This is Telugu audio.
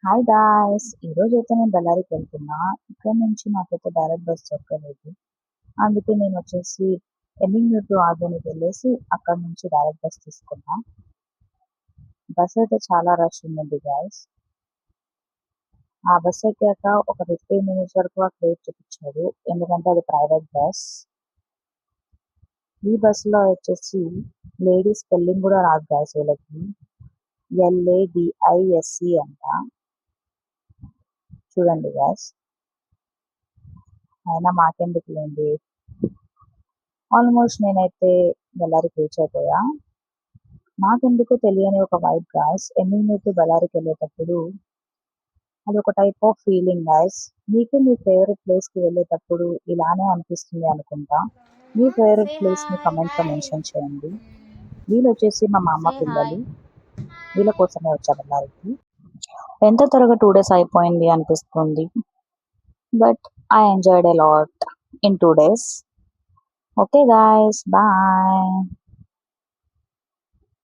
Hi guys! ఈరోజైతే నేను బళ్ళారికి వెళ్తున్నా. ఇక్కడ నుంచి నాకైతే డైరెక్ట్ బస్ దొరకలేదు. అందుకే నేనొచ్చేసి ఎమ్మిగనూరు టు ఆదోనికి వెళ్ళేసి అక్కడి నుంచి డైరెక్ట్ బస్ తీసుకున్నా. బస్ అయితే చాలా రష్ ఉందండి గాయ్స్. ఆ బస్ ఎక్కాక ఒక 15 మినిట్స్ వరకు నాకు వెయిట్ చూపించాడు. ఎందుకంటే అది ప్రైవేట్ బస్. ఈ బస్సులో వచ్చేసి లేడీస్ స్పెల్లింగ్ కూడా రాదు గాయ్స్ వీళ్ళకి. LADISE అంట. చూడండి గాయ్స్. అయినా మాకెందుకులేండి. ఆల్మోస్ట్ నేనైతే బళ్ళారికి రీచ్ అయిపోయా. నాకెందుకో తెలియని ఒక వైబ్ గాయ్స్. ఎమ్మిగనూరు టు బళ్ళారికి వెళ్ళేటప్పుడు అదొక టైప్ ఆఫ్ ఫీలింగ్ గాయ్స్. మీకు మీ ఫేవరెట్ ప్లేస్‌కి వెళ్ళేటప్పుడు ఇలానే అనిపిస్తుంది అనుకుంటా. మీ ఫేవరెట్ Say ప్లేస్‌ని hi, కామెంట్‌లో hi. మెన్షన్ చేయండి. వీళ్ళొచ్చేసి మా మామ Say పిల్లలు. hi. వీళ్ళ కోసమే వచ్చా బళ్ళారికి. ఎంత త్వరగా 2 డేస్ అయిపోయింది అనిపిస్తుంది. But I enjoyed a lot in 2 days. Okay guys. Bye.